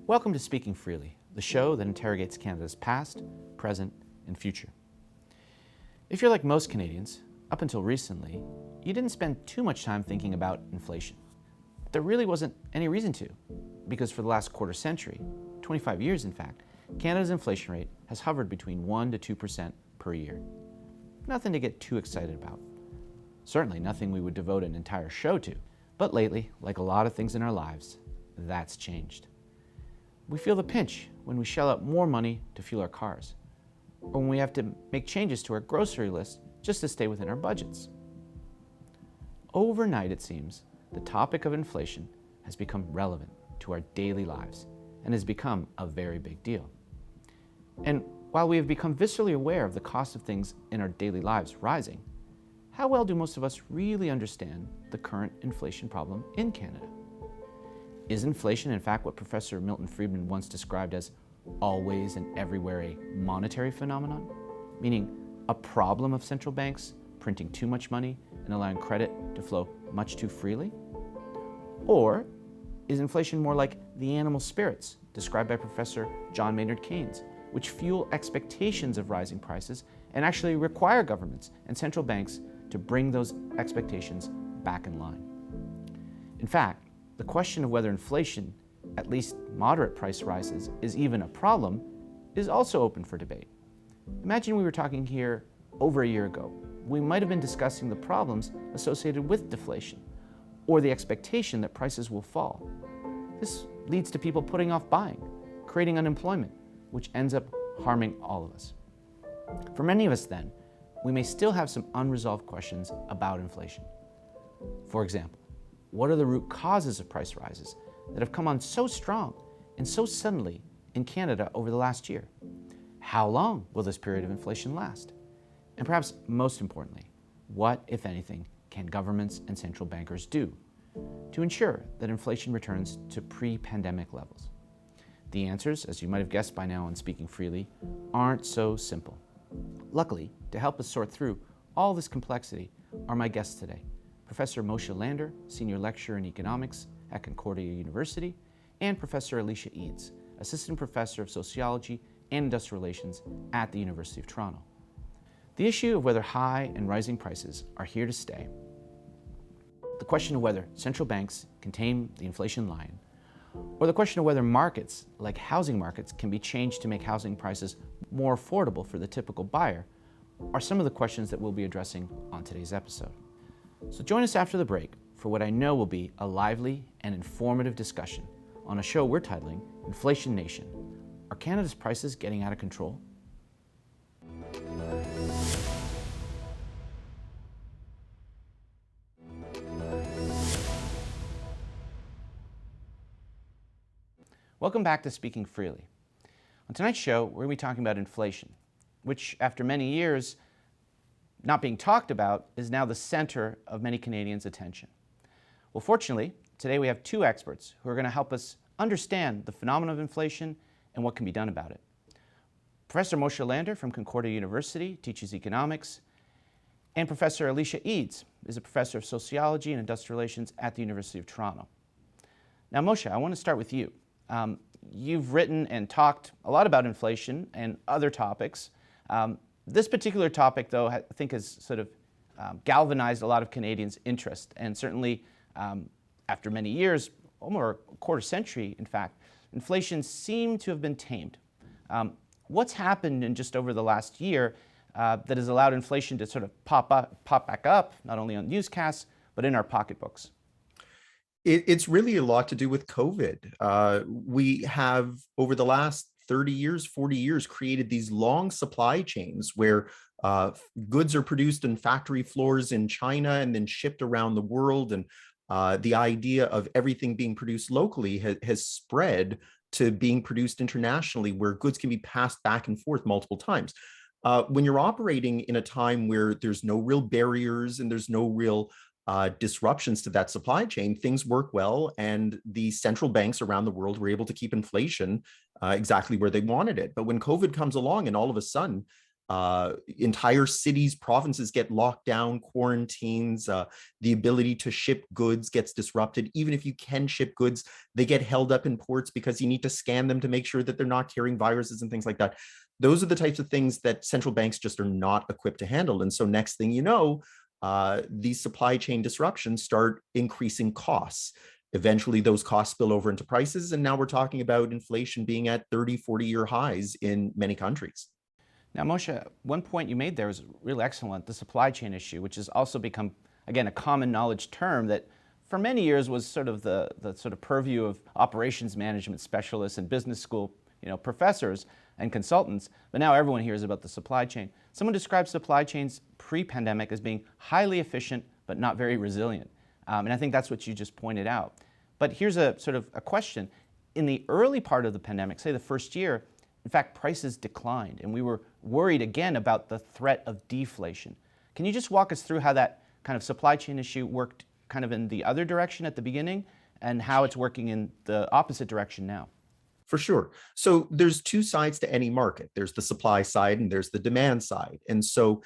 Welcome to Speaking Freely, the show that interrogates Canada's past, present, and future. If you're like most Canadians, up until recently, you didn't spend too much time thinking about inflation. There really wasn't any reason to, because for the last quarter century, 25 years in fact, Canada's inflation rate has hovered between 1% to 2% per year. Nothing to get too excited about. Certainly nothing we would devote an entire show to. But lately, like a lot of things in our lives, that's changed. We feel the pinch when we shell out more money to fuel our cars, or when we have to make changes to our grocery list just to stay within our budgets. Overnight, it seems, the topic of inflation has become relevant to our daily lives and has become a very big deal. And while we have become viscerally aware of the cost of things in our daily lives rising, how well do most of us really understand the current inflation problem in Canada? Is inflation, in fact, what Professor Milton Friedman once described as always and everywhere a monetary phenomenon, meaning a problem of central banks printing too much money and allowing credit to flow much too freely? Or is inflation more like the animal spirits described by Professor John Maynard Keynes, which fuel expectations of rising prices and actually require governments and central banks to bring those expectations back in line? In fact, the question of whether inflation, at least moderate price rises, is even a problem is also open for debate. Imagine we were talking here over a year ago. We might have been discussing the problems associated with deflation or the expectation that prices will fall. This leads to people putting off buying, creating unemployment, which ends up harming all of us. For many of us then, we may still have some unresolved questions about inflation. For example, what are the root causes of price rises that have come on so strong and so suddenly in Canada over the last year? How long will this period of inflation last? And perhaps most importantly, what, if anything, can governments and central bankers do to ensure that inflation returns to pre-pandemic levels? The answers, as you might have guessed by now on Speaking Freely, aren't so simple. Luckily, to help us sort through all this complexity are my guests today, Professor Moshe Lander, Senior Lecturer in Economics at Concordia University, and Professor Alicia Eads, Assistant Professor of Sociology and Industrial Relations at the University of Toronto. The issue of whether high and rising prices are here to stay, the question of whether central banks can tame the inflation lion, or the question of whether markets, like housing markets, can be changed to make housing prices more affordable for the typical buyer, are some of the questions that we'll be addressing on today's episode. So join us after the break for what I know will be a lively and informative discussion on a show we're titling Inflation Nation. Are Canada's prices getting out of control? Welcome back to Speaking Freely. On tonight's show, we're going to be talking about inflation, which after many years not being talked about is now the center of many Canadians' attention. Well, fortunately, today we have two experts who are going to help us understand the phenomenon of inflation and what can be done about it. Professor Moshe Lander from Concordia University teaches economics, and Professor Alicia Eads is a professor of sociology and industrial relations at the University of Toronto. Now, Moshe, I want to start with you. You've written and talked a lot about inflation and other topics. This particular topic, though, I think has sort of galvanized a lot of Canadians' interest, and certainly after many years, almost a quarter century, in fact, inflation seemed to have been tamed. What's happened in just over the last year that has allowed inflation to sort of pop back up, not only on newscasts, but in our pocketbooks? It's really a lot to do with COVID. We have, over the last 30 years, 40 years, created these long supply chains where goods are produced in factory floors in China and then shipped around the world. And the idea of everything being produced locally has spread to being produced internationally, where goods can be passed back and forth multiple times. When you're operating in a time where there's no real barriers and there's no real disruptions to that supply chain, things work well, and the central banks around the world were able to keep inflation exactly where they wanted it. But when COVID comes along and all of a sudden Entire cities, provinces get locked down, quarantines, the ability to ship goods gets disrupted. Even if you can ship goods, they get held up in ports because you need to scan them to make sure that they're not carrying viruses and things like that. Those are the types of things that central banks just are not equipped to handle. And so next thing you know, these supply chain disruptions start increasing costs. Eventually, those costs spill over into prices. And now we're talking about inflation being at 30, 40-year highs in many countries. Now, Moshe, one point you made there was really excellent, the supply chain issue, which has also become, again, a common knowledge term that for many years was sort of the sort of purview of operations management specialists and business school, professors and consultants, but now everyone hears about the supply chain. Someone described supply chains pre-pandemic as being highly efficient, but not very resilient. And I think that's what you just pointed out. But here's a sort of a question. In the early part of the pandemic, say the first year, in fact, prices declined, and we were worried again about the threat of deflation. Can you just walk us through how that kind of supply chain issue worked kind of in the other direction at the beginning and how it's working in the opposite direction now? For sure. So there's two sides to any market. There's the supply side and there's the demand side. And so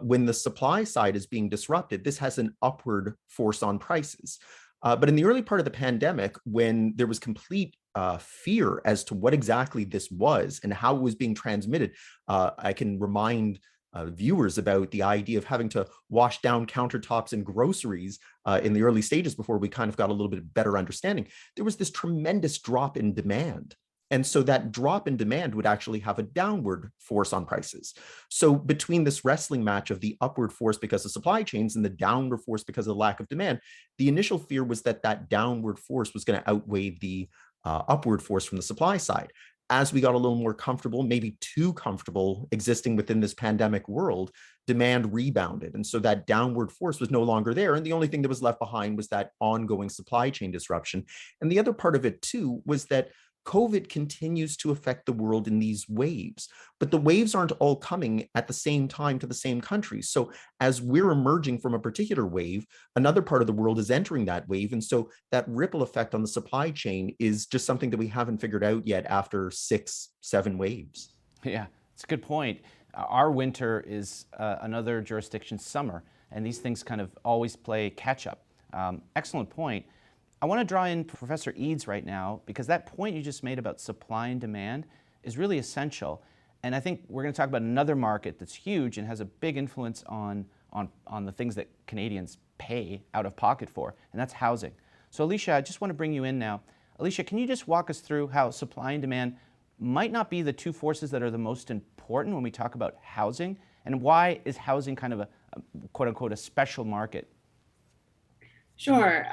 when the supply side is being disrupted, this has an upward force on prices. But in the early part of the pandemic, when there was complete fear as to what exactly this was and how it was being transmitted, I can remind viewers about the idea of having to wash down countertops and groceries in the early stages before we kind of got a little bit better understanding. There was this tremendous drop in demand. And so that drop in demand would actually have a downward force on prices. So between this wrestling match of the upward force because of supply chains and the downward force because of the lack of demand, the initial fear was that that downward force was going to outweigh the upward force from the supply side. As we got a little more comfortable, maybe too comfortable existing within this pandemic world, demand rebounded. And so that downward force was no longer there. And the only thing that was left behind was that ongoing supply chain disruption. And the other part of it too was that COVID continues to affect the world in these waves, but the waves aren't all coming at the same time to the same countries. So as we're emerging from a particular wave, another part of the world is entering that wave. And so that ripple effect on the supply chain is just something that we haven't figured out yet after 6, 7 waves. Yeah, it's a good point. Our winter is another jurisdiction's summer, and these things kind of always play catch up. Excellent point. I want to draw in Professor Eads right now because that point you just made about supply and demand is really essential. And I think we're going to talk about another market that's huge and has a big influence on the things that Canadians pay out of pocket for, and that's housing. So Alicia, I just want to bring you in now. Alicia, can you just walk us through how supply and demand might not be the two forces that are the most important when we talk about housing, and why is housing kind of a quote unquote a special market? Sure.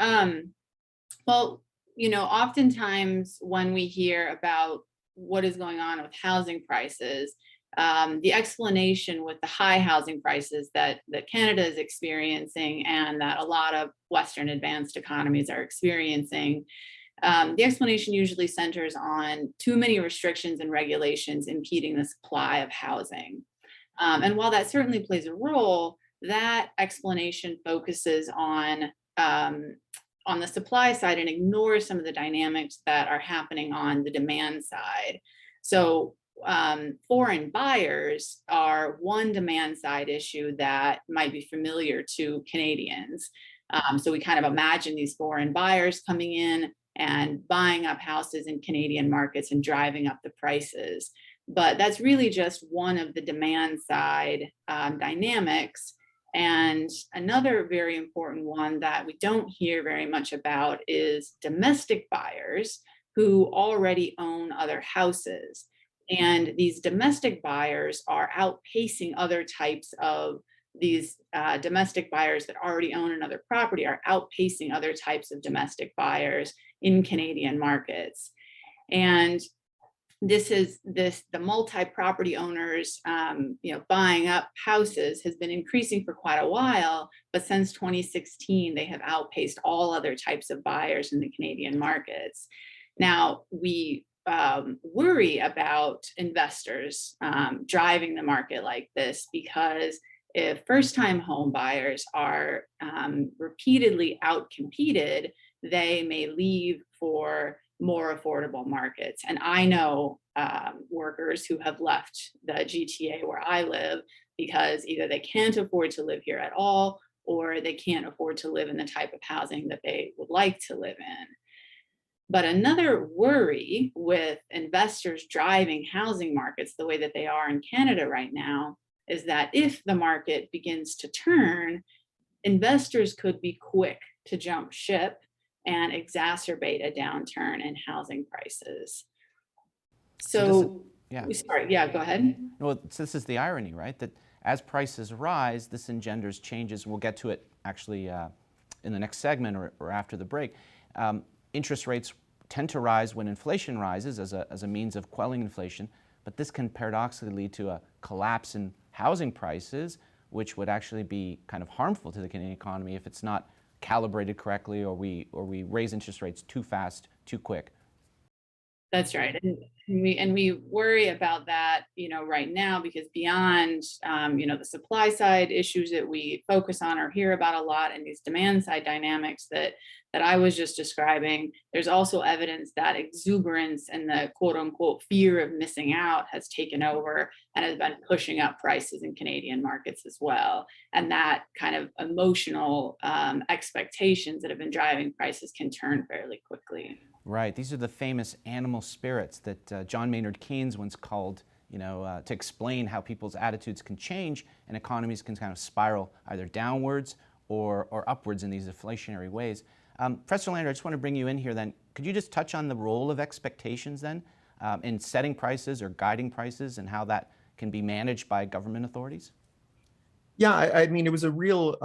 Well, oftentimes when we hear about what is going on with housing prices, the explanation with the high housing prices that Canada is experiencing and that a lot of Western advanced economies are experiencing, the explanation usually centers on too many restrictions and regulations impeding the supply of housing. And while that certainly plays a role, that explanation focuses on the supply side and ignores some of the dynamics that are happening on the demand side. So foreign buyers are one demand side issue that might be familiar to Canadians. So we kind of imagine these foreign buyers coming in and buying up houses in Canadian markets and driving up the prices. But that's really just one of the demand side dynamics. And another very important one that we don't hear very much about is domestic buyers who already own other houses. And these domestic buyers are outpacing other types of these domestic buyers that already own another property are outpacing other types of domestic buyers in Canadian markets. And the multi-property owners, buying up houses has been increasing for quite a while, but since 2016, they have outpaced all other types of buyers in the Canadian markets. Now, we worry about investors driving the market like this because if first-time home buyers are repeatedly outcompeted, they may leave for more affordable markets. And I know workers who have left the GTA where I live because either they can't afford to live here at all, or they can't afford to live in the type of housing that they would like to live in. But another worry with investors driving housing markets the way that they are in Canada right now is that if the market begins to turn, investors could be quick to jump ship and exacerbate a downturn in housing prices. Sorry, yeah, go ahead. Well, so this is the irony, right? That as prices rise, this engenders changes. We'll get to it actually in the next segment or after the break. Interest rates tend to rise when inflation rises as a means of quelling inflation, but this can paradoxically lead to a collapse in housing prices, which would actually be kind of harmful to the Canadian economy if it's not calibrated correctly, or we raise interest rates too fast, too quick. That's right, and we worry about that, right now, because beyond, the supply side issues that we focus on or hear about a lot, and these demand side dynamics that I was just describing, there's also evidence that exuberance and the quote unquote fear of missing out has taken over and has been pushing up prices in Canadian markets as well. And that kind of emotional expectations that have been driving prices can turn fairly quickly. Right. These are the famous animal spirits that John Maynard Keynes once called, to explain how people's attitudes can change and economies can kind of spiral either downwards or upwards in these inflationary ways. Professor Lander, I just want to bring you in here then. Could you just touch on the role of expectations then in setting prices or guiding prices, and how that can be managed by government authorities? Yeah, I mean, it was a real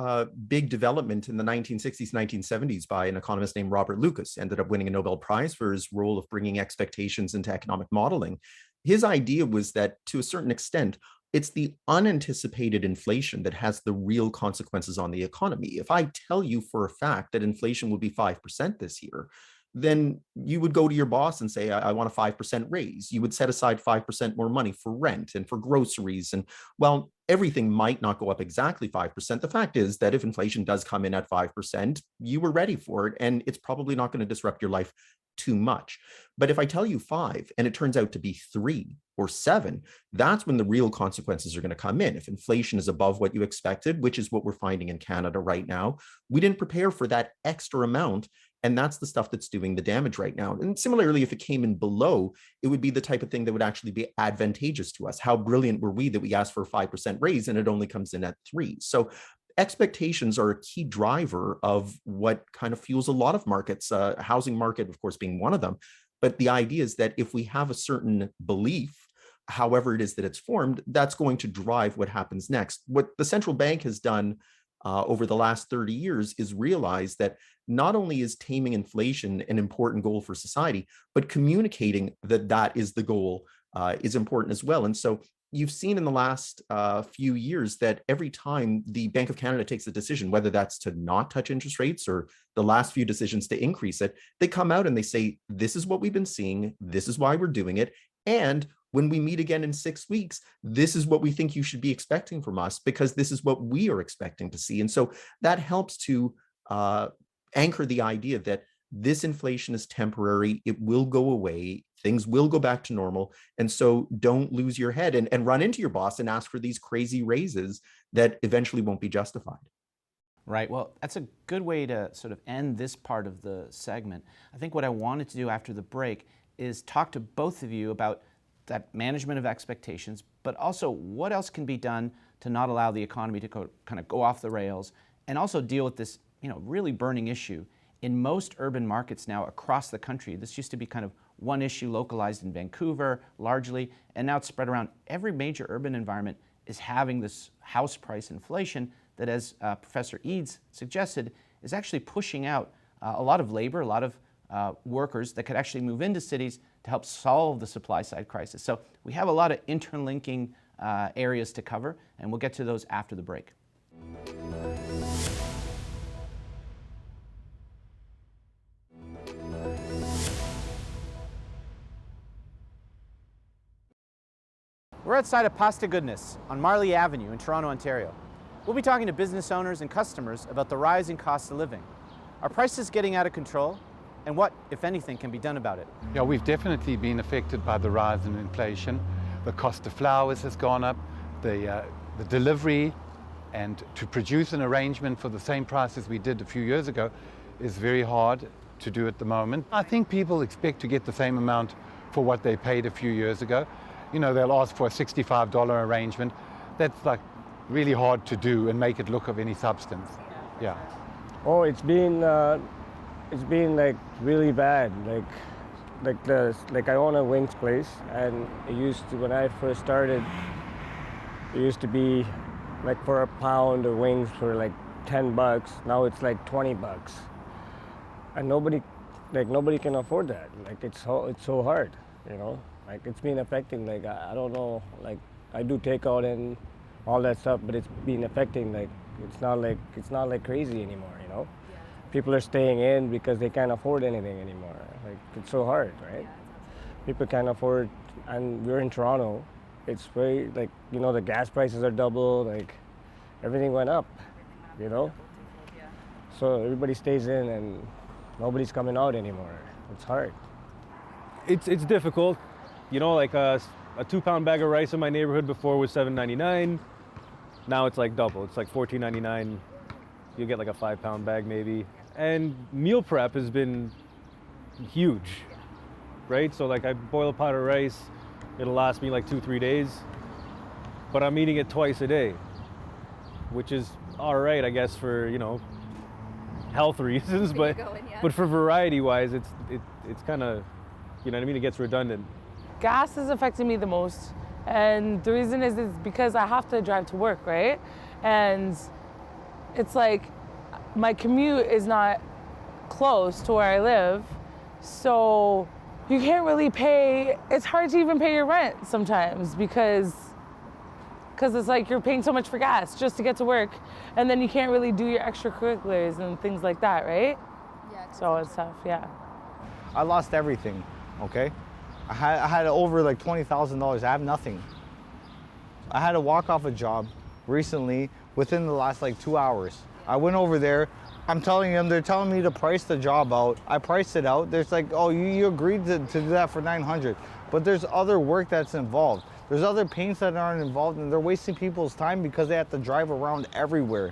big development in the 1960s, 1970s by an economist named Robert Lucas, ended up winning a Nobel Prize for his role of bringing expectations into economic modeling. His idea was that, to a certain extent, it's the unanticipated inflation that has the real consequences on the economy. If I tell you for a fact that inflation will be 5% this year, then you would go to your boss and say, I want a 5% raise. You would set aside 5% more money for rent and for groceries. And while everything might not go up exactly 5%, the fact is that if inflation does come in at 5%, you were ready for it, and it's probably not going to disrupt your life too much. But if I tell you 5 and it turns out to be 3 or 7, that's when the real consequences are going to come in. If inflation is above what you expected, which is what we're finding in Canada right now, we didn't prepare for that extra amount. And that's the stuff that's doing the damage right now. And similarly, if it came in below, it would be the type of thing that would actually be advantageous to us. How brilliant were we that we asked for a 5% raise and it only comes in at 3? So expectations are a key driver of what kind of fuels a lot of markets, housing market, of course, being one of them. But the idea is that if we have a certain belief, however it is that it's formed, that's going to drive what happens next. What the central bank has done over the last 30 years is realize that not only is taming inflation an important goal for society, but communicating that that is the goal is important as well. And so you've seen in the last few years that every time the Bank of Canada takes a decision, whether that's to not touch interest rates or the last few decisions to increase it, they come out and they say, this is what we've been seeing, this is why we're doing it, and when we meet again in 6 weeks, this is what we think you should be expecting from us, because this is what we are expecting to see. And so that helps to anchor the idea that this inflation is temporary, it will go away, things will go back to normal. And so don't lose your head and run into your boss and ask for these crazy raises that eventually won't be justified. Right. Well, that's a good way to sort of end this part of the segment. I think what I wanted to do after the break is talk to both of you about that management of expectations, but also what else can be done to not allow the economy to kind of go off the rails, and also deal with this, really burning issue. In most urban markets now across the country, this used to be kind of one issue localized in Vancouver largely, and now it's spread around. Every major urban environment is having this house price inflation that, as Professor Eads suggested, is actually pushing out a lot of labor, a lot of workers that could actually move into cities to help solve the supply side crisis. So we have a lot of interlinking areas to cover, and we'll get to those after the break. We're outside of Pasta Goodness on Marley Avenue in Toronto, Ontario. We'll be talking to business owners and customers about the rising cost of living. Are prices getting out of control? and what, if anything, can be done about it. Yeah, we've definitely been affected by the rise in inflation. The cost of flowers has gone up, the delivery, and to produce an arrangement for the same price as we did a few years ago is very hard to do at the moment. I think people expect to get the same amount for what they paid a few years ago. You know, they'll ask for a $65 arrangement. That's like really hard to do and make it look of any substance. Yeah. Oh, it's been like really bad. Like I own a wings place, and it used to, when I first started, it used to be like for a pound of wings for like $10. Now it's like $20, and nobody can afford that. Like it's so hard, you know. Like it's been affecting. Like I don't know. Like I do takeout and all that stuff, but it's been affecting. Like it's not like crazy anymore, you know. Yeah. People are staying in because they can't afford anything anymore. Like it's so hard, right? People can't afford, and we're in Toronto. It's very, like, you know, the gas prices are double. Like everything went up, you know. Yeah. So everybody stays in, and nobody's coming out anymore. It's hard. It's difficult, you know. Like a 2-pound bag of rice in my neighborhood before was $7.99. Now it's like double. It's like $14.99. You'll get like a 5-pound bag maybe. And meal prep has been huge, right? So like I boil a pot of rice, it'll last me like 2-3 days, but I'm eating it twice a day, which is all right, I guess, for, you know, health reasons, but for variety wise, it's kind of, you know what I mean? It gets redundant. Gas is affecting me the most, and the reason is because I have to drive to work, right? And it's like my commute is not close to where I live, so you can't really pay. It's hard to even pay your rent sometimes because it's like you're paying so much for gas just to get to work, and then you can't really do your extracurriculars and things like that, right? Yeah. So it's tough, yeah. I lost everything, okay? I had over like $20,000. I have nothing. I had to walk off a job recently within the last like 2 hours. I went over there. I'm telling them, they're telling me to price the job out. I priced it out. There's like, oh, you agreed to do that for $900. But there's other work that's involved. There's other paints that aren't involved, and they're wasting people's time because they have to drive around everywhere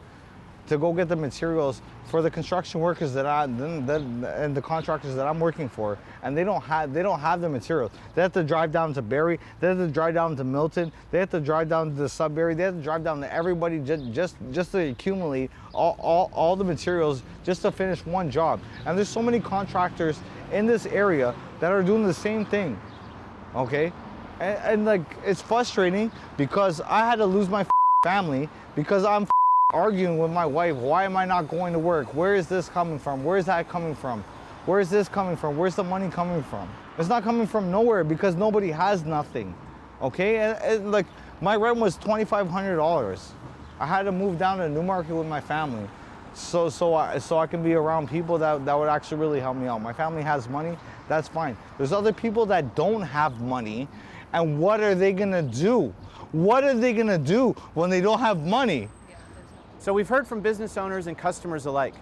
to go get the materials for the construction workers and the contractors that I'm working for, and they don't have the materials. They have to drive down to Barrie, they have to drive down to Milton, they have to drive down to the Sudbury, they have to drive down to everybody just to accumulate all the materials just to finish one job. And there's so many contractors in this area that are doing the same thing, okay? And like, it's frustrating because I had to lose my family because I'm arguing with my wife. Why am I not going to work? Where is this coming from? Where is that coming from? Where is this coming from? Where's the money coming from? It's not coming from nowhere because nobody has nothing, okay? And like, my rent was $2,500. I had to move down to Newmarket with my family so I can be around people that would actually really help me out. My family has money, that's fine. There's other people that don't have money, and what are they gonna do? What are they gonna do when they don't have money? So we've heard from business owners and customers alike.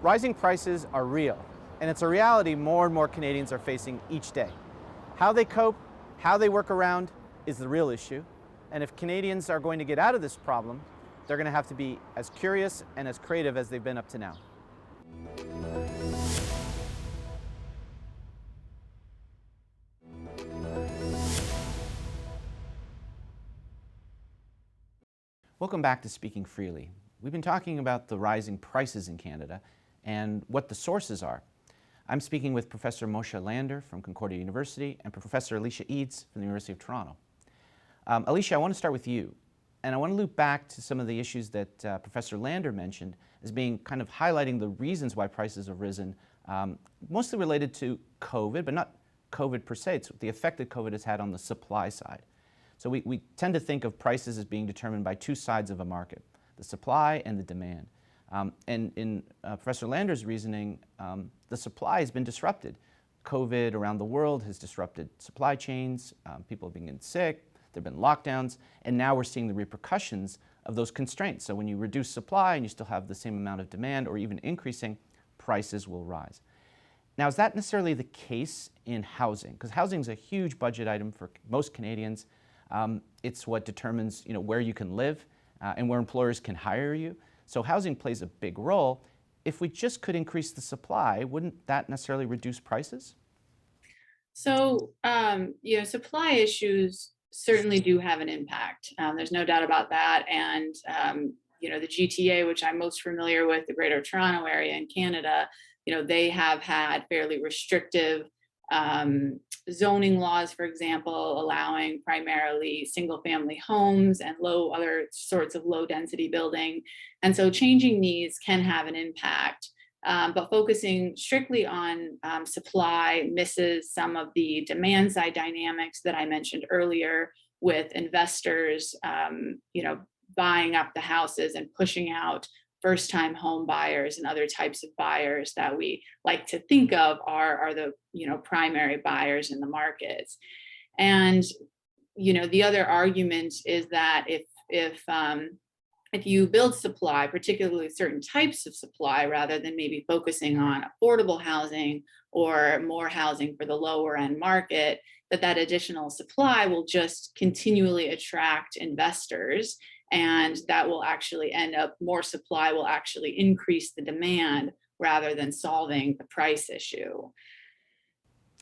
Rising prices are real, and it's a reality more and more Canadians are facing each day. How they cope, how they work around is the real issue. And if Canadians are going to get out of this problem, they're going to have to be as curious and as creative as they've been up to now. Welcome back to Speaking Freely. We've been talking about the rising prices in Canada and what the sources are. I'm speaking with Professor Moshe Lander from Concordia University and Professor Alicia Eads from the University of Toronto. Alicia, I want to start with you, and I want to loop back to some of the issues that Professor Lander mentioned as being kind of highlighting the reasons why prices have risen, mostly related to COVID, but not COVID per se. It's the effect that COVID has had on the supply side. So we tend to think of prices as being determined by two sides of a market, the supply and the demand. And in Professor Lander's reasoning, the supply has been disrupted. COVID around the world has disrupted supply chains, people have been getting sick, there have been lockdowns, and now we're seeing the repercussions of those constraints. So when you reduce supply and you still have the same amount of demand or even increasing, prices will rise. Now, is that necessarily the case in housing? Because housing is a huge budget item for most Canadians. It's what determines, where you can live and where employers can hire you. So housing plays a big role. If we just could increase the supply, wouldn't that necessarily reduce prices? So, supply issues certainly do have an impact. There's no doubt about that. And, the GTA, which I'm most familiar with, the Greater Toronto Area in Canada, they have had fairly restrictive zoning laws, for example, allowing primarily single family homes and other sorts of low density building. And so changing these can have an impact. But focusing strictly on supply misses some of the demand side dynamics that I mentioned earlier with investors, buying up the houses and pushing out first-time home buyers and other types of buyers that we like to think of are the primary buyers in the markets. And the other argument is that if you build supply, particularly certain types of supply, rather than maybe focusing on affordable housing or more housing for the lower end market, that additional supply will just continually attract investors. And that will actually end up, more supply will actually increase the demand rather than solving the price issue.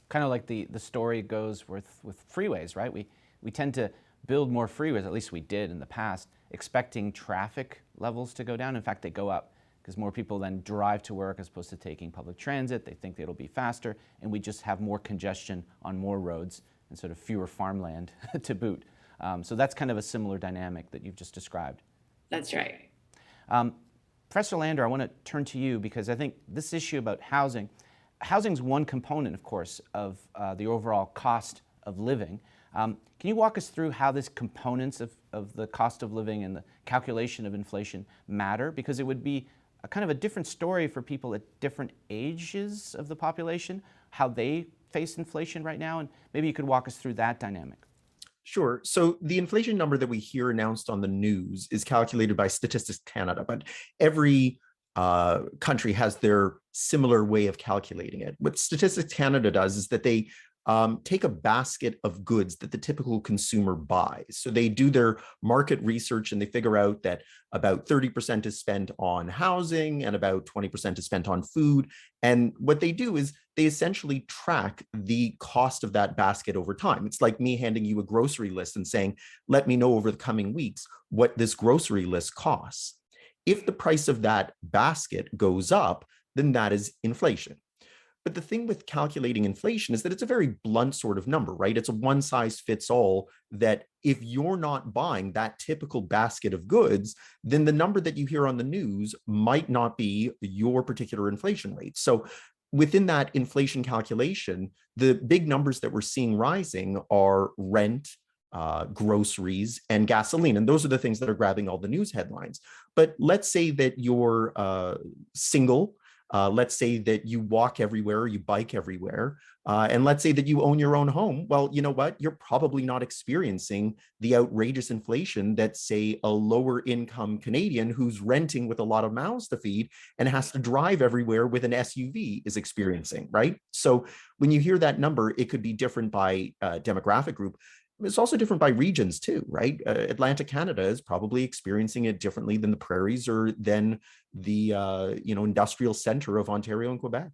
Kind of like the story goes with freeways, right? We tend to build more freeways, at least we did in the past, expecting traffic levels to go down. In fact, they go up because more people then drive to work as opposed to taking public transit. They think it'll be faster, and we just have more congestion on more roads and sort of fewer farmland to boot. So that's kind of a similar dynamic that you've just described. That's right. Professor Lander, I want to turn to you because I think this issue about housing is one component, of course, of the overall cost of living. Can you walk us through how these components of the cost of living and the calculation of inflation matter? Because it would be a kind of a different story for people at different ages of the population, how they face inflation right now, and maybe you could walk us through that dynamic. Sure. So the inflation number that we hear announced on the news is calculated by Statistics Canada, but every country has their similar way of calculating it. What Statistics Canada does is that they take a basket of goods that the typical consumer buys. So they do their market research and they figure out that about 30% is spent on housing and about 20% is spent on food. And what they do is they essentially track the cost of that basket over time. It's like me handing you a grocery list and saying, let me know over the coming weeks what this grocery list costs. If the price of that basket goes up, then that is inflation. But the thing with calculating inflation is that it's a very blunt sort of number, right? It's a one size fits all, that if you're not buying that typical basket of goods, then the number that you hear on the news might not be your particular inflation rate. So within that inflation calculation, the big numbers that we're seeing rising are rent, groceries, and gasoline. And those are the things that are grabbing all the news headlines. But let's say that you're single. Let's say that you walk everywhere, you bike everywhere, and let's say that you own your own home. Well, you know what? You're probably not experiencing the outrageous inflation that, say, a lower income Canadian who's renting with a lot of mouths to feed and has to drive everywhere with an SUV is experiencing, right? So when you hear that number, it could be different by demographic group. It's also different by regions too, right? Atlantic Canada is probably experiencing it differently than the prairies or than the industrial center of Ontario and Quebec.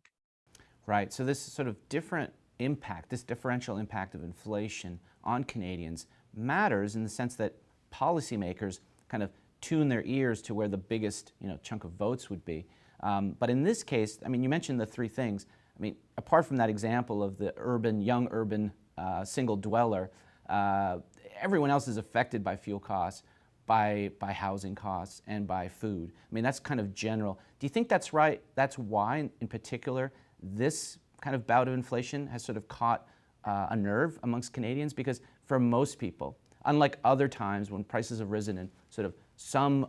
Right. So this sort of different impact, this differential impact of inflation on Canadians matters in the sense that policymakers kind of tune their ears to where the biggest chunk of votes would be. But in this case, I mean, you mentioned the three things. I mean, apart from that example of the young urban single dweller, everyone else is affected by fuel costs, by housing costs, and by food. I mean, that's kind of general. Do you think that's right? That's why, in particular, this kind of bout of inflation has sort of caught a nerve amongst Canadians? Because for most people, unlike other times when prices have risen in sort of some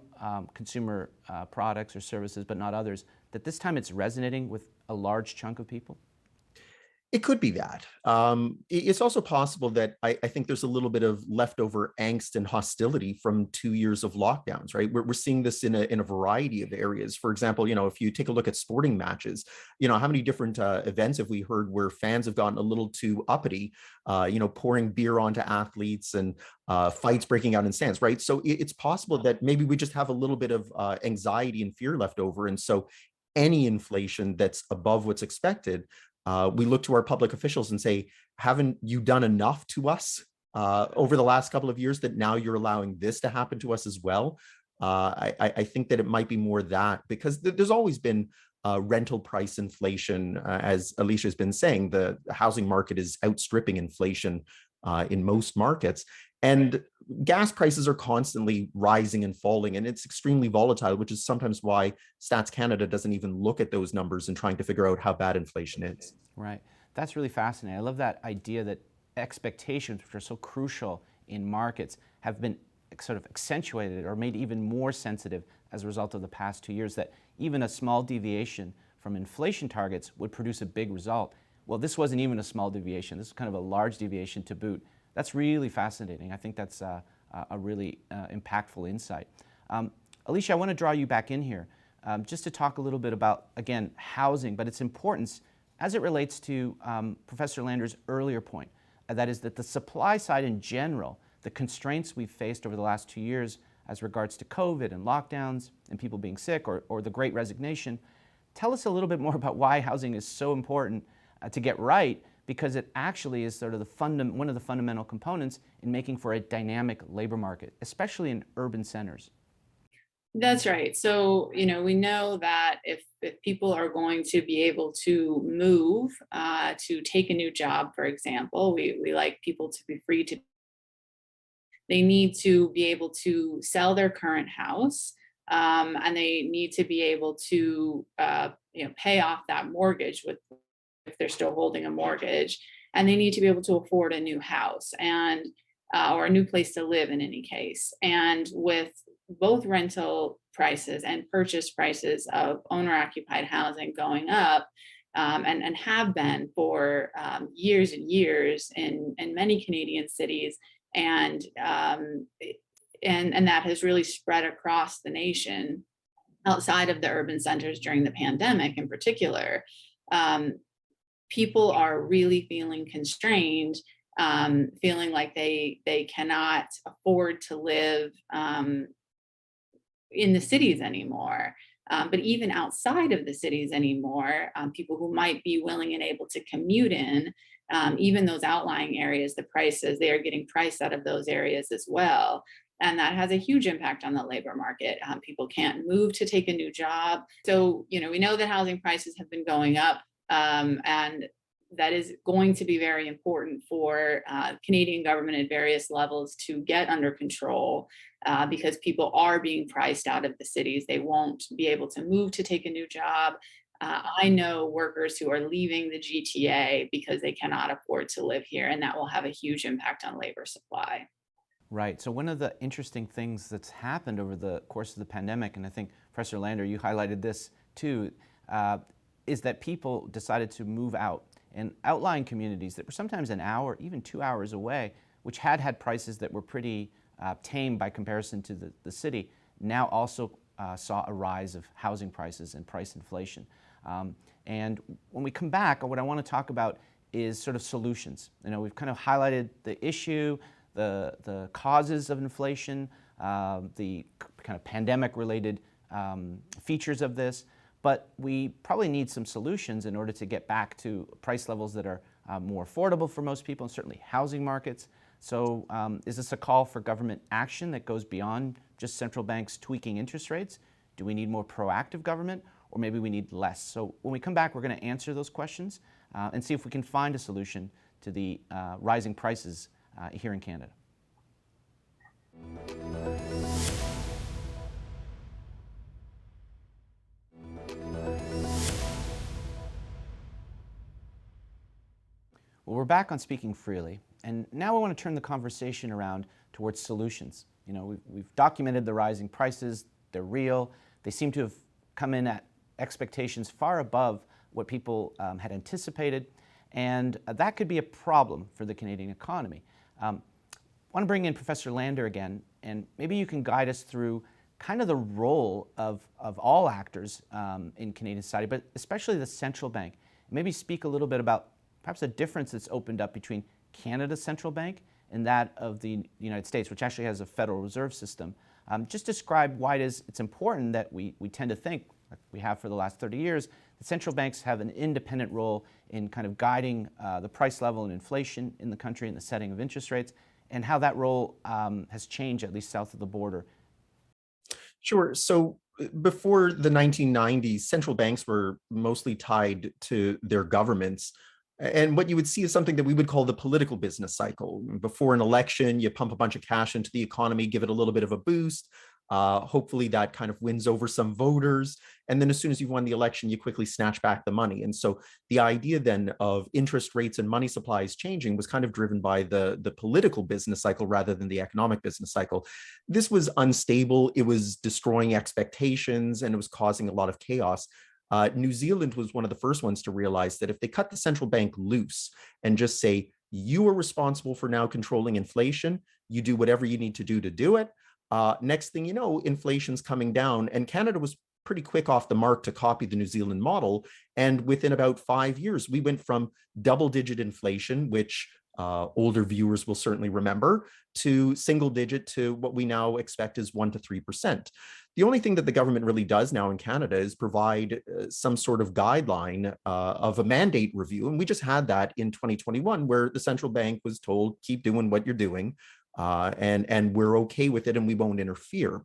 consumer products or services, but not others, that this time it's resonating with a large chunk of people? It could be that. It's also possible that I think there's a little bit of leftover angst and hostility from 2 years of lockdowns, right? We're seeing this in a variety of areas. For example, if you take a look at sporting matches, how many different events have we heard where fans have gotten a little too uppity, pouring beer onto athletes and fights breaking out in stands, right? So it's possible that maybe we just have a little bit of anxiety and fear left over. And so any inflation that's above what's expected, we look to our public officials and say, haven't you done enough to us over the last couple of years that now you're allowing this to happen to us as well? I think that it might be more that, because there's always been rental price inflation. As Alicia has been saying, the housing market is outstripping inflation in most markets. And gas prices are constantly rising and falling, and it's extremely volatile, which is sometimes why Stats Canada doesn't even look at those numbers and trying to figure out how bad inflation is. Right. That's really fascinating. I love that idea that expectations, which are so crucial in markets, have been sort of accentuated or made even more sensitive as a result of the past 2 years, that even a small deviation from inflation targets would produce a big result. Well, this wasn't even a small deviation. This is kind of a large deviation to boot. That's really fascinating. I think that's a really impactful insight. Alicia, I want to draw you back in here just to talk a little bit about, again, housing, but its importance as it relates to Professor Lander's earlier point. That is that the supply side in general, the constraints we've faced over the last 2 years as regards to COVID and lockdowns and people being sick or the Great Resignation. Tell us a little bit more about why housing is so important to get right, because it actually is sort of one of the fundamental components in making for a dynamic labor market, especially in urban centers. That's right. So, we know that if people are going to be able to move, to take a new job, for example, we like people to be free to, they need to be able to sell their current house, and they need to be able to, pay off that mortgage if they're still holding a mortgage, and they need to be able to afford a new house and or a new place to live in any case. And with both rental prices and purchase prices of owner-occupied housing going up, and have been for years and years in many Canadian cities, and that has really spread across the nation outside of the urban centers during the pandemic in particular. People are really feeling constrained, feeling like they cannot afford to live in the cities anymore. But even outside of the cities anymore, people who might be willing and able to commute in, even those outlying areas, the prices, they are getting priced out of those areas as well. And that has a huge impact on the labor market. People can't move to take a new job. So, we know that housing prices have been going up, and that is going to be very important for Canadian government at various levels to get under control, because people are being priced out of the cities. They won't be able to move to take a new job. I know workers who are leaving the GTA because they cannot afford to live here, and that will have a huge impact on labor supply. Right. So one of the interesting things that's happened over the course of the pandemic, and I think Professor Lander, you highlighted this too, is that people decided to move out. And outlying communities that were sometimes an hour, even 2 hours away, which had prices that were pretty tame by comparison to the city, now also saw a rise of housing prices and price inflation. And when we come back, what I want to talk about is sort of solutions. We've kind of highlighted the issue, the causes of inflation, the kind of pandemic-related features of this, but we probably need some solutions in order to get back to price levels that are more affordable for most people, and certainly housing markets. So is this a call for government action that goes beyond just central banks tweaking interest rates? Do we need more proactive government, or maybe we need less? So when we come back, we're going to answer those questions and see if we can find a solution to the rising prices here in Canada. Well, we're back on Speaking Freely, and now I want to turn the conversation around towards solutions. We've documented the rising prices. They're real. They seem to have come in at expectations far above what people had anticipated. And that could be a problem for the Canadian economy. I want to bring in Professor Lander again, and maybe you can guide us through kind of the role of all actors in Canadian society, but especially the central bank. Maybe speak a little bit about perhaps a difference that's opened up between Canada's central bank and that of the United States, which actually has a Federal Reserve System. Just describe why it's important that we tend to think, like we have for the last 30 years, that central banks have an independent role in kind of guiding the price level and inflation in the country and the setting of interest rates, and how that role has changed, at least south of the border. Sure. So before the 1990s, central banks were mostly tied to their governments. And what you would see is something that we would call the political business cycle. Before an election, you pump a bunch of cash into the economy, give it a little bit of a boost. Hopefully that kind of wins over some voters. And then as soon as you've won the election, you quickly snatch back the money. And so the idea then of interest rates and money supplies changing was kind of driven by the political business cycle rather than the economic business cycle. This was unstable. It was destroying expectations, and it was causing a lot of chaos. New Zealand was one of the first ones to realize that if they cut the central bank loose and just say, you are responsible for now controlling inflation, you do whatever you need to do it. Next thing you know, inflation's coming down, and Canada was pretty quick off the mark to copy the New Zealand model. And within about 5 years, we went from double-digit inflation, which older viewers will certainly remember, to single digit to what we now expect is 1 to 3%. The only thing that the government really does now in Canada is provide some sort of guideline of a mandate review. And we just had that in 2021, where the central bank was told, keep doing what you're doing. And we're okay with it, and we won't interfere.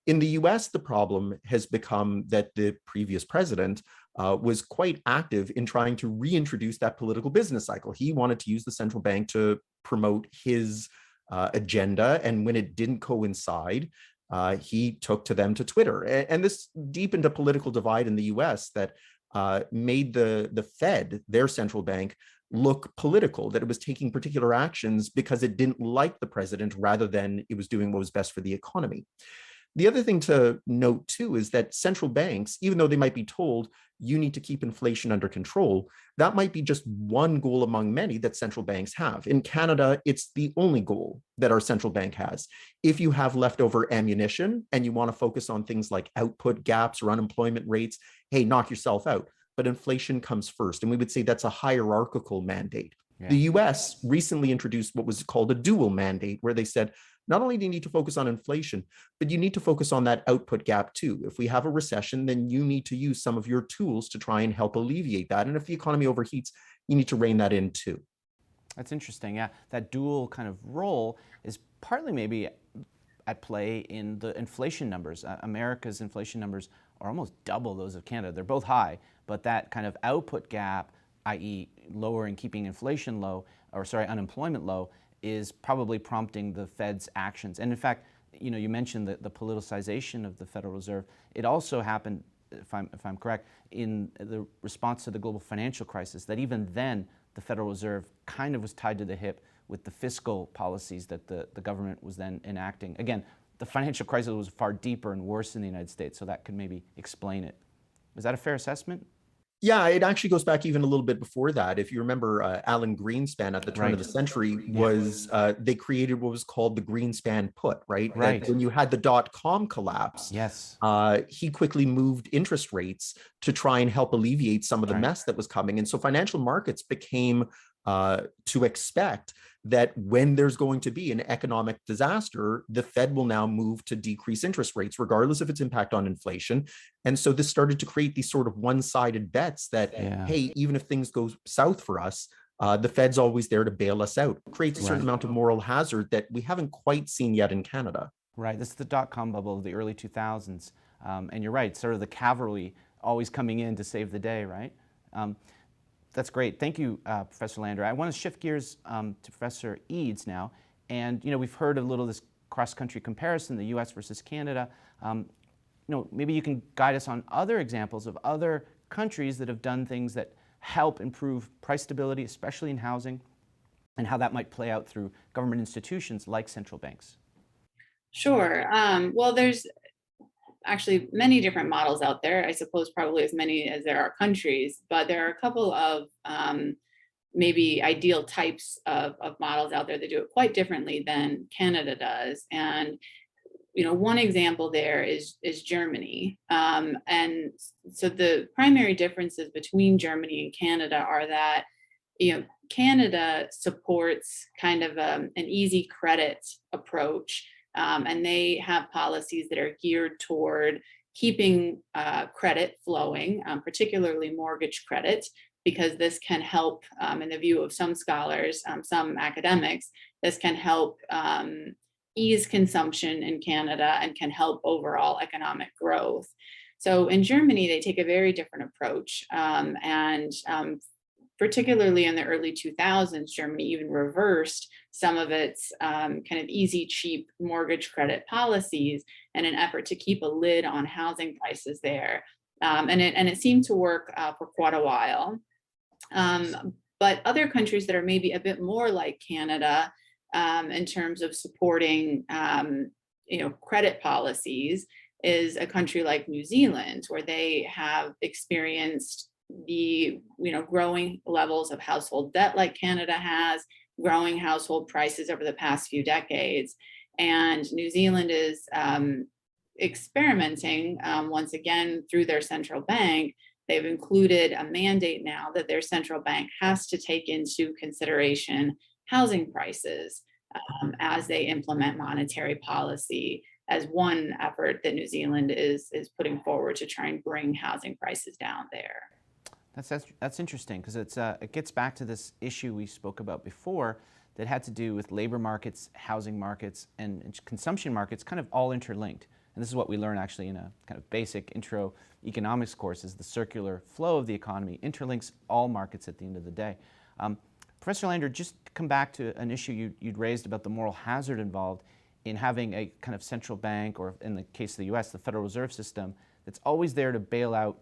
In the US, the problem has become that the previous president was quite active in trying to reintroduce that political business cycle. He wanted to use the central bank to promote his agenda, and when it didn't coincide, he took to them to Twitter. And this deepened a political divide in the US that made the Fed, their central bank, look political, that it was taking particular actions because it didn't like the president rather than it was doing what was best for the economy. The other thing to note too is that central banks, even though they might be told you need to keep inflation under control, that might be just one goal among many that central banks have. In Canada, it's the only goal that our central bank has. If you have leftover ammunition and you want to focus on things like output gaps or unemployment rates, hey, knock yourself out. But inflation comes first. And we would say that's a hierarchical mandate. Yeah. The US recently introduced what was called a dual mandate, where they said, not only do you need to focus on inflation, but you need to focus on that output gap too. If we have a recession, then you need to use some of your tools to try and help alleviate that. And if the economy overheats, you need to rein that in too. That's interesting. Yeah, that dual kind of role is partly maybe at play in the inflation numbers. America's inflation numbers are almost double those of Canada. They're both high, but that kind of output gap, i.e. lowering, keeping inflation low, unemployment low, is probably prompting the Fed's actions. And in fact, you mentioned the politicization of the Federal Reserve. It also happened, if I'm correct, in the response to the global financial crisis, that even then the Federal Reserve kind of was tied to the hip with the fiscal policies that the government was then enacting. Again, the financial crisis was far deeper and worse in the United States, so that could maybe explain it. Is that a fair assessment? Yeah, it actually goes back even a little bit before that. If you remember, Alan Greenspan at the turn of the century was, they created what was called the Greenspan put, right? Right. When you had the dot-com collapse, he quickly moved interest rates to try and help alleviate some of the mess that was coming. And so financial markets became to expect that when there's going to be an economic disaster, the Fed will now move to decrease interest rates, regardless of its impact on inflation. And so this started to create these sort of one-sided bets that, hey, even if things go south for us, the Fed's always there to bail us out. It creates a certain amount of moral hazard that we haven't quite seen yet in Canada. Right. This is the dot-com bubble of the early 2000s. And you're right, sort of the cavalry always coming in to save the day, right? That's great. Thank you, Professor Lander. I want to shift gears to Professor Eads now. And, we've heard a little of this cross-country comparison, the US versus Canada. Maybe you can guide us on other examples of other countries that have done things that help improve price stability, especially in housing, and how that might play out through government institutions like central banks. Sure. Well, there's actually many different models out there, I suppose probably as many as there are countries, but there are a couple of maybe ideal types of models out there that do it quite differently than Canada does. And one example there is Germany. And so the primary differences between Germany and Canada are that, Canada supports kind of an easy credit approach, and they have policies that are geared toward keeping credit flowing, particularly mortgage credit, because this can help, in the view of some scholars, some academics, this can help ease consumption in Canada and can help overall economic growth. So in Germany, they take a very different approach. And particularly in the early 2000s, Germany even reversed some of its kind of easy, cheap mortgage credit policies in an effort to keep a lid on housing prices there. And it seemed to work for quite a while. But other countries that are maybe a bit more like Canada in terms of supporting, credit policies is a country like New Zealand, where they have experienced the, growing levels of household debt like Canada has, growing household prices over the past few decades. And New Zealand is experimenting once again through their central bank. They've included a mandate now that their central bank has to take into consideration housing prices as they implement monetary policy, as one effort that New Zealand is putting forward to try and bring housing prices down there. That's interesting, because it gets back to this issue we spoke about before that had to do with labor markets, housing markets, and consumption markets, kind of all interlinked. And this is what we learn actually in a kind of basic intro economics course, is the circular flow of the economy interlinks all markets at the end of the day. Professor Lander, just to come back to an issue you'd raised about the moral hazard involved in having a kind of central bank, or in the case of the US, the Federal Reserve System, that's always there to bail out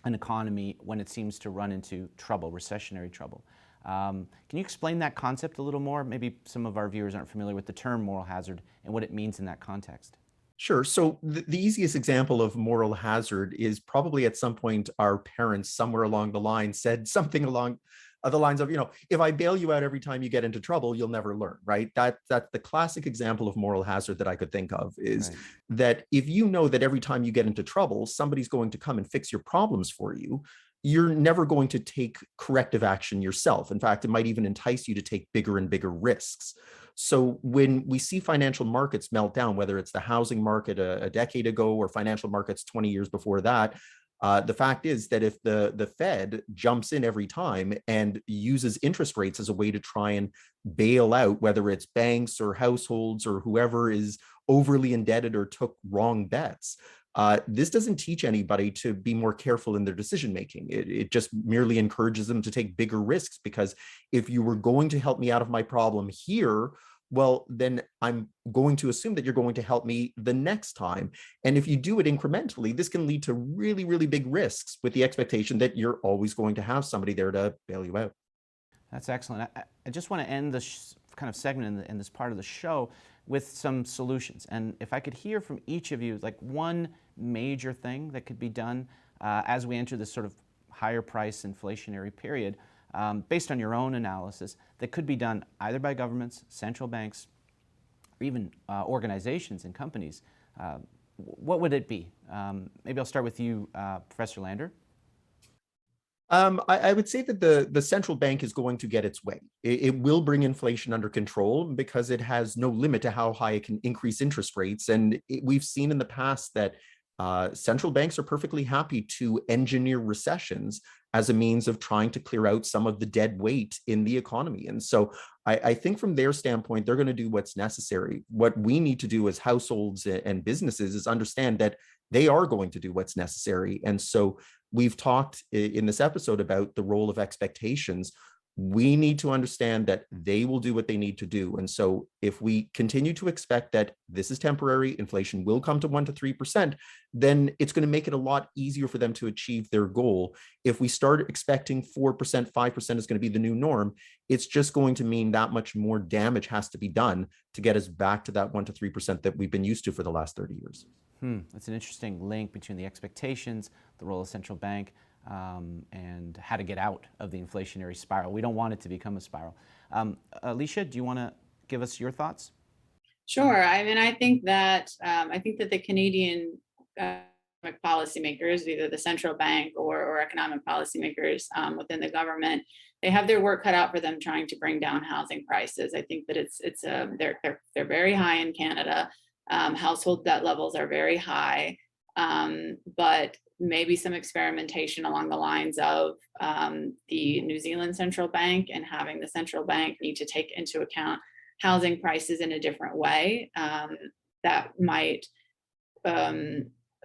an economy when it seems to run into trouble, recessionary trouble. Can you explain that concept a little more? Maybe some of our viewers aren't familiar with the term moral hazard and what it means in that context. Sure. So the easiest example of moral hazard is probably at some point our parents somewhere along the line said something along the lines of, if I bail you out every time you get into trouble, you'll never learn, right? That's the classic example of moral hazard that I could think of, is Right. that if you know that every time you get into trouble, somebody's going to come and fix your problems for you, you're never going to take corrective action yourself. In fact, it might even entice you to take bigger and bigger risks. So when we see financial markets melt down, whether it's the housing market a decade ago or financial markets 20 years before that, the fact is that if the Fed jumps in every time and uses interest rates as a way to try and bail out, whether it's banks or households or whoever is overly indebted or took wrong bets, this doesn't teach anybody to be more careful in their decision making. It just merely encourages them to take bigger risks, because if you were going to help me out of my problem here, well, then I'm going to assume that you're going to help me the next time. And if you do it incrementally, this can lead to really, really big risks with the expectation that you're always going to have somebody there to bail you out. That's excellent. I just want to end this kind of segment in this part of the show with some solutions. And if I could hear from each of you, like one major thing that could be done as we enter this sort of higher price inflationary period, based on your own analysis, that could be done either by governments, central banks, or even organizations and companies, what would it be? Maybe I'll start with you, Professor Lander. I would say that the central bank is going to get its way. It will bring inflation under control because it has no limit to how high it can increase interest rates. And we've seen in the past that central banks are perfectly happy to engineer recessions as a means of trying to clear out some of the dead weight in the economy. And so I think from their standpoint, they're going to do what's necessary. What we need to do as households and businesses is understand that they are going to do what's necessary. And so we've talked in this episode about the role of expectations. We need to understand that they will do what they need to do. And so if we continue to expect that this is temporary, inflation will come to 1 to 3%, then it's going to make it a lot easier for them to achieve their goal. If we start expecting 4%, 5% is going to be the new norm, it's just going to mean that much more damage has to be done to get us back to that 1 to 3% that we've been used to for the last 30 years. That's an interesting link between the expectations, the role of central bank, and how to get out of the inflationary spiral. We don't want it to become a spiral. Alicia, do you want to give us your thoughts? Sure. I mean, I think that the Canadian economic policymakers, either the central bank or economic policymakers within the government, they have their work cut out for them trying to bring down housing prices. I think that they're very high in Canada. Household debt levels are very high, but maybe some experimentation along the lines of the New Zealand central bank and having the central bank need to take into account housing prices in a different way that might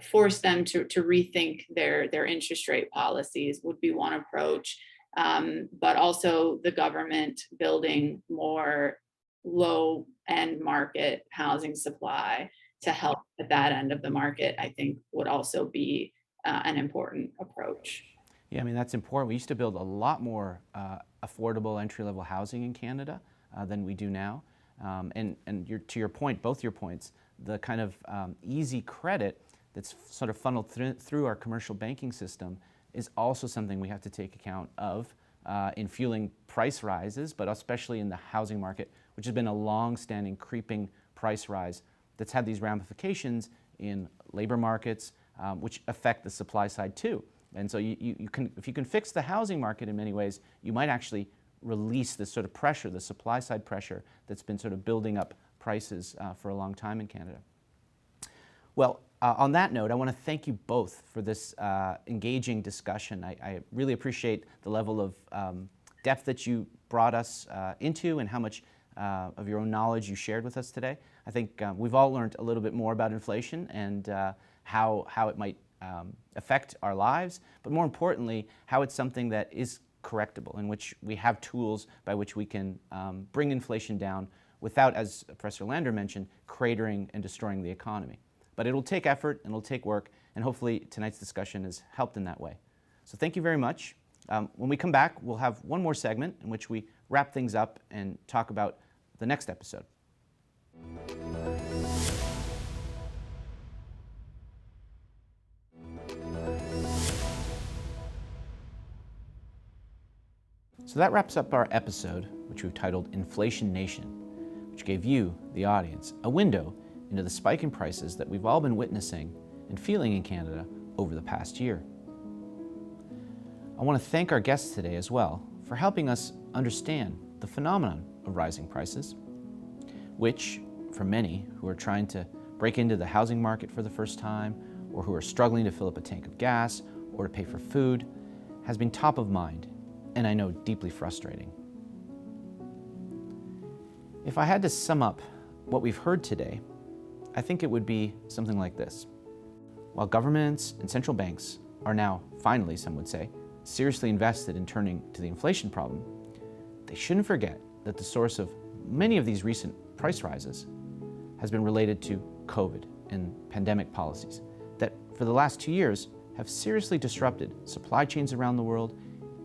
force them to rethink their interest rate policies would be one approach. But also the government building more low end market housing supply to help at that end of the market, I think would also be an important approach. Yeah, I mean, that's important. We used to build a lot more affordable entry-level housing in Canada than we do now. And to your point, both your points, the kind of easy credit that's sort of funneled through our commercial banking system is also something we have to take account of in fueling price rises, but especially in the housing market, which has been a long-standing creeping price rise that's had these ramifications in labor markets, which affect the supply side too. And so if you can fix the housing market in many ways, you might actually release this sort of pressure, the supply side pressure that's been sort of building up prices for a long time in Canada. Well, on that note, I want to thank you both for this engaging discussion. I really appreciate the level of depth that you brought us into and how much of your own knowledge you shared with us today. I think we've all learned a little bit more about inflation and how it might affect our lives, but more importantly, how it's something that is correctable, in which we have tools by which we can bring inflation down without, as Professor Lander mentioned, cratering and destroying the economy. But it'll take effort and it'll take work, and hopefully tonight's discussion has helped in that way. So thank you very much. When we come back, we'll have one more segment in which we wrap things up and talk about the next episode. So that wraps up our episode, which we've titled Inflation Nation, which gave you, the audience, a window into the spike in prices that we've all been witnessing and feeling in Canada over the past year. I want to thank our guests today as well for helping us understand the phenomenon of rising prices, which, for many who are trying to break into the housing market for the first time, or who are struggling to fill up a tank of gas or to pay for food, has been top of mind, and I know deeply frustrating. If I had to sum up what we've heard today, I think it would be something like this. While governments and central banks are now, finally, some would say, seriously invested in turning to the inflation problem, they shouldn't forget that the source of many of these recent price rises has been related to COVID and pandemic policies that, for the last 2 years, have seriously disrupted supply chains around the world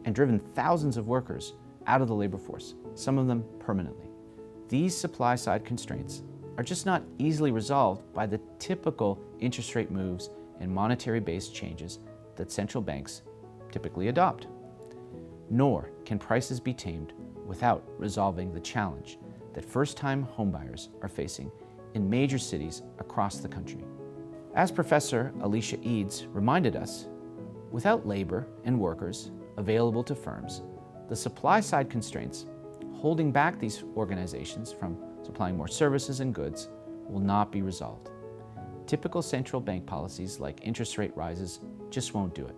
and driven thousands of workers out of the labor force, some of them permanently. These supply-side constraints are just not easily resolved by the typical interest rate moves and monetary-based changes that central banks typically adopt. Nor can prices be tamed without resolving the challenge that first-time homebuyers are facing in major cities across the country. As Professor Alicia Eads reminded us, without labor and workers available to firms, the supply-side constraints holding back these organizations from supplying more services and goods will not be resolved. Typical central bank policies like interest rate rises just won't do it.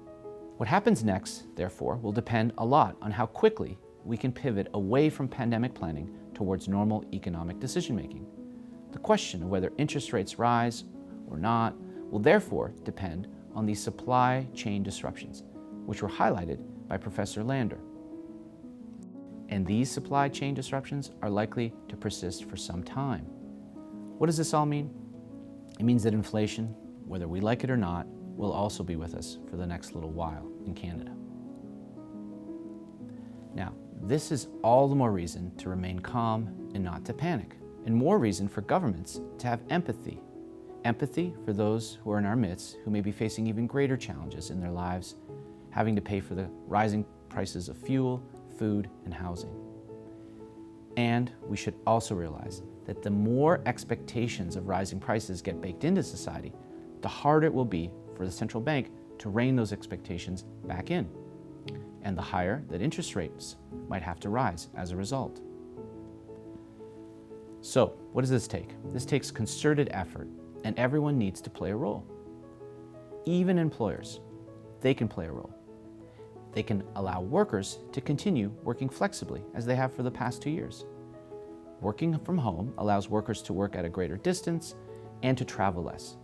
What happens next, therefore, will depend a lot on how quickly we can pivot away from pandemic planning towards normal economic decision-making. The question of whether interest rates rise or not will therefore depend on these supply chain disruptions, which were highlighted by Professor Lander. And these supply chain disruptions are likely to persist for some time. What does this all mean? It means that inflation, whether we like it or not, will also be with us for the next little while in Canada. Now, this is all the more reason to remain calm and not to panic, and more reason for governments to have empathy. Empathy for those who are in our midst who may be facing even greater challenges in their lives, having to pay for the rising prices of fuel, food, and housing. And we should also realize that the more expectations of rising prices get baked into society, the harder it will be for the central bank to rein those expectations back in, and the higher that interest rates might have to rise as a result. So, what does this take? This takes concerted effort, and everyone needs to play a role. Even employers, they can play a role. They can allow workers to continue working flexibly as they have for the past 2 years. Working from home allows workers to work at a greater distance and to travel less.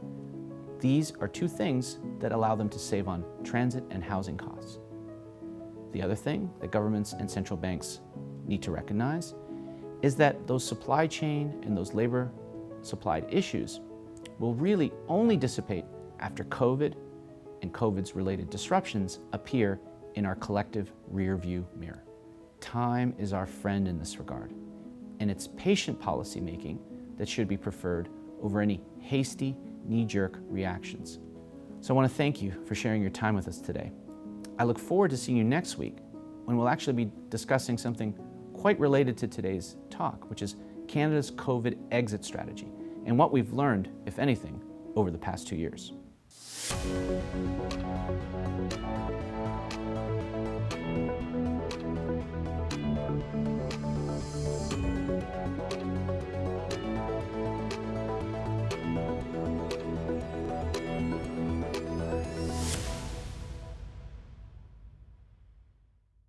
These are two things that allow them to save on transit and housing costs. The other thing that governments and central banks need to recognize is that those supply chain and those labor supplied issues will really only dissipate after COVID and COVID's related disruptions appear in our collective rear view mirror. Time is our friend in this regard, and it's patient policymaking that should be preferred over any hasty, knee-jerk reactions. So I want to thank you for sharing your time with us today. I look forward to seeing you next week when we'll actually be discussing something quite related to today's talk, which is Canada's COVID exit strategy and what we've learned, if anything, over the past 2 years.